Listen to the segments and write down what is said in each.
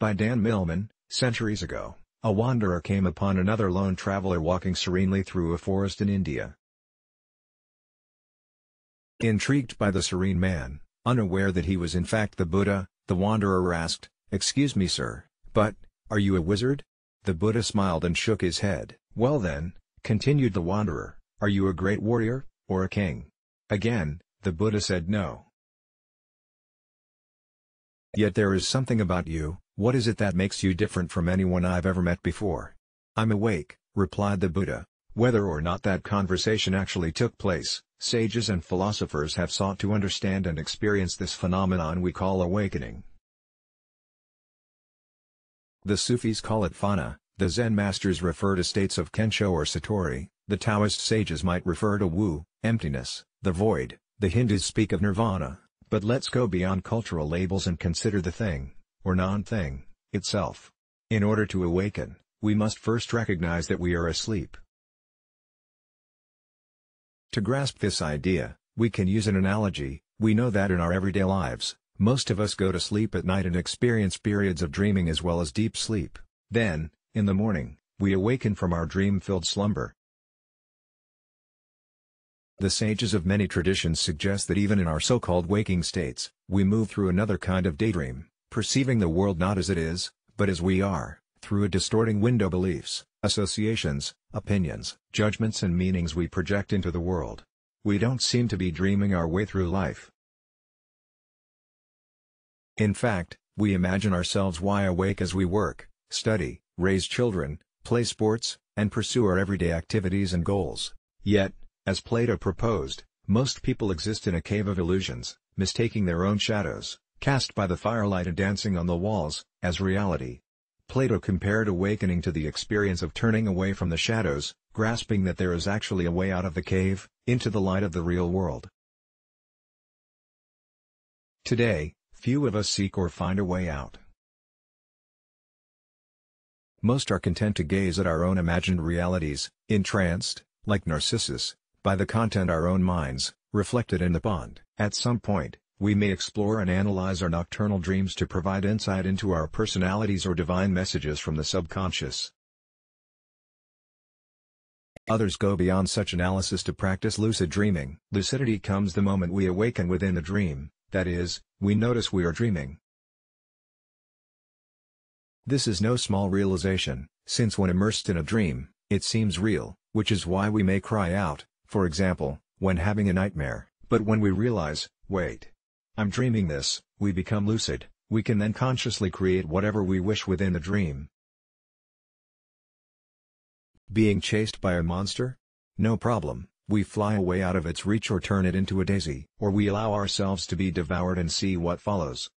By Dan Millman. Centuries ago, a wanderer came upon another lone traveler walking serenely through a forest in India. Intrigued by the serene man, unaware that he was in fact the Buddha, the wanderer asked, "Excuse me, sir, but, are you a wizard?" The Buddha smiled and shook his head. "Well then," continued the wanderer, "are you a great warrior, or a king?" Again, the Buddha said no. "Yet there is something about you. What is it that makes you different from anyone I've ever met before?" "I'm awake," replied the Buddha. Whether or not that conversation actually took place, sages and philosophers have sought to understand and experience this phenomenon we call awakening. The Sufis call it fana, the Zen masters refer to states of Kensho or Satori, the Taoist sages might refer to wu, emptiness, the void, the Hindus speak of nirvana. But let's go beyond cultural labels and consider the thing, or non-thing, itself. In order to awaken, we must first recognize that we are asleep. To grasp this idea, we can use an analogy. We know that in our everyday lives, most of us go to sleep at night and experience periods of dreaming as well as deep sleep. Then, in the morning, we awaken from our dream-filled slumber. The sages of many traditions suggest that even in our so-called waking states, we move through another kind of daydream, perceiving the world not as it is, but as we are, through a distorting window beliefs, associations, opinions, judgments and meanings we project into the world. We don't seem to be dreaming our way through life. In fact, we imagine ourselves wide awake as we work, study, raise children, play sports, and pursue our everyday activities and goals. Yet, as Plato proposed, most people exist in a cave of illusions, mistaking their own shadows, cast by the firelight and dancing on the walls, as reality. Plato compared awakening to the experience of turning away from the shadows, grasping that there is actually a way out of the cave, into the light of the real world. Today, few of us seek or find a way out. Most are content to gaze at our own imagined realities, entranced, like Narcissus, by the content our own minds, reflected in the pond. At some point, we may explore and analyze our nocturnal dreams to provide insight into our personalities or divine messages from the subconscious. Others go beyond such analysis to practice lucid dreaming. Lucidity comes the moment we awaken within the dream, that is, we notice we are dreaming. This is no small realization, since when immersed in a dream, it seems real, which is why we may cry out, for example, when having a nightmare. But when we realize, wait, I'm dreaming this, we become lucid. We can then consciously create whatever we wish within the dream. Being chased by a monster? No problem, we fly away out of its reach or turn it into a daisy. Or we allow ourselves to be devoured and see what follows.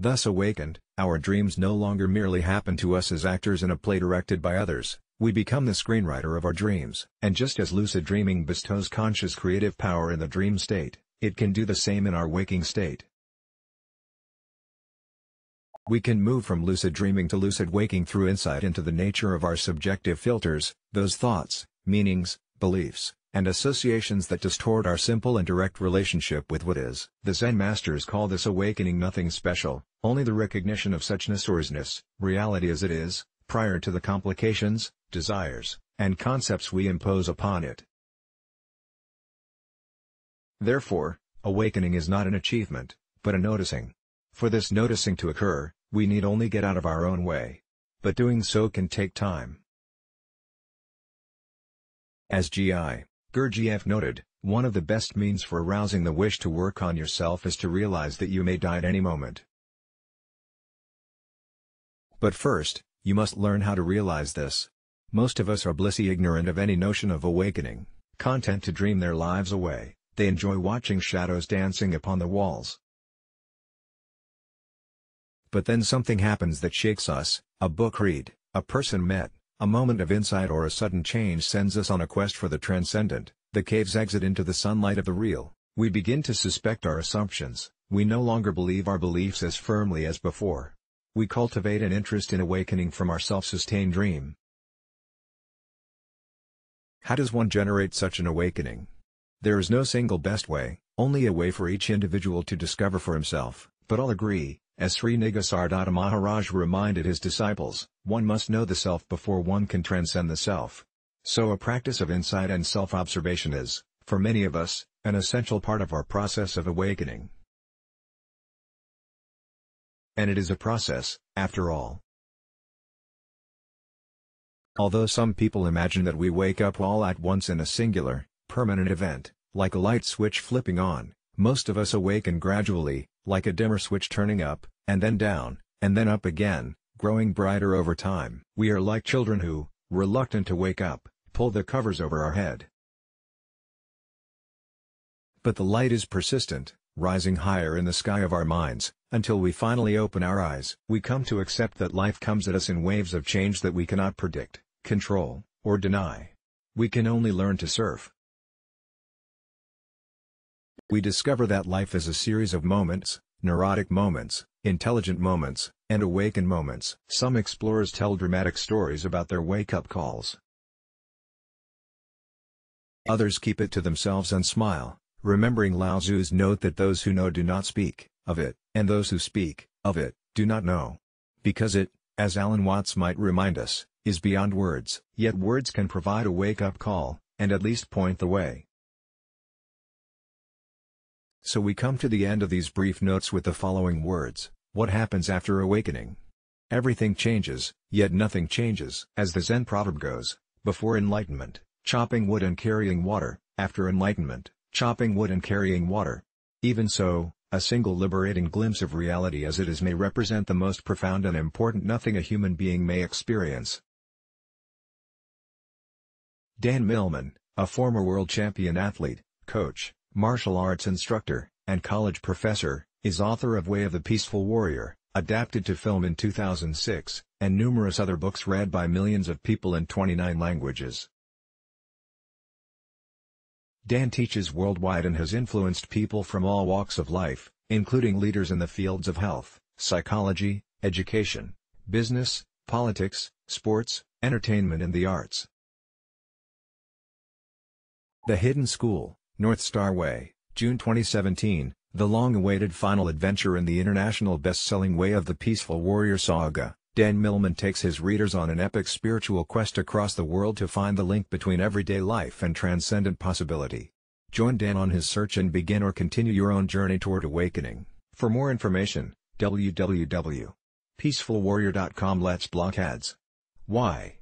Thus awakened, our dreams no longer merely happen to us as actors in a play directed by others. We become the screenwriter of our dreams. And just as lucid dreaming bestows conscious creative power in the dream state, it can do the same in our waking state. We can move from lucid dreaming to lucid waking through insight into the nature of our subjective filters, those thoughts, meanings, beliefs, and associations that distort our simple and direct relationship with what is. The Zen masters call this awakening nothing special, only the recognition of suchness or isness, reality as it is, prior to the complications, desires, and concepts we impose upon it. Therefore, awakening is not an achievement, but a noticing. For this noticing to occur, we need only get out of our own way. But doing so can take time. As G.I. Gurdjieff noted, one of the best means for arousing the wish to work on yourself is to realize that you may die at any moment. But first, you must learn how to realize this. Most of us are blissfully ignorant of any notion of awakening, content to dream their lives away. They enjoy watching shadows dancing upon the walls. But then something happens that shakes us, a book read, a person met, a moment of insight or a sudden change sends us on a quest for the transcendent, the cave's exit into the sunlight of the real. We begin to suspect our assumptions, we no longer believe our beliefs as firmly as before. We cultivate an interest in awakening from our self-sustained dream. How does one generate such an awakening? There is no single best way, only a way for each individual to discover for himself. But all agree, as Sri Nigasardatta Maharaj reminded his disciples, one must know the self before one can transcend the self. So a practice of insight and self-observation is, for many of us, an essential part of our process of awakening. And it is a process, after all. Although some people imagine that we wake up all at once in a singular, permanent event, like a light switch flipping on, most of us awaken gradually, like a dimmer switch turning up, and then down, and then up again, growing brighter over time. We are like children who, reluctant to wake up, pull the covers over our head. But the light is persistent, rising higher in the sky of our minds, until we finally open our eyes. We come to accept that life comes at us in waves of change that we cannot predict, control, or deny. We can only learn to surf. We discover that life is a series of moments, neurotic moments, intelligent moments, and awakened moments. Some explorers tell dramatic stories about their wake-up calls. Others keep it to themselves and smile, remembering Lao Tzu's note that those who know do not speak of it, and those who speak of it do not know. Because it, as Alan Watts might remind us, is beyond words. Yet words can provide a wake-up call, and at least point the way. So we come to the end of these brief notes with the following words: what happens after awakening? Everything changes, yet nothing changes. As the Zen proverb goes, before enlightenment, chopping wood and carrying water; after enlightenment, chopping wood and carrying water. Even so, a single liberating glimpse of reality as it is may represent the most profound and important nothing a human being may experience. Dan Millman, a former world champion athlete, coach, martial arts instructor, and college professor, is author of Way of the Peaceful Warrior, adapted to film in 2006, and numerous other books read by millions of people in 29 languages. Dan teaches worldwide and has influenced people from all walks of life, including leaders in the fields of health, psychology, education, business, politics, sports, entertainment and the arts. The Hidden School, North Star Way, June 2017, the long-awaited final adventure in the international best-selling Way of the Peaceful Warrior saga. Dan Millman takes his readers on an epic spiritual quest across the world to find the link between everyday life and transcendent possibility. Join Dan on his search and begin or continue your own journey toward awakening. For more information, www.peacefulwarrior.com. Let's block ads. Why?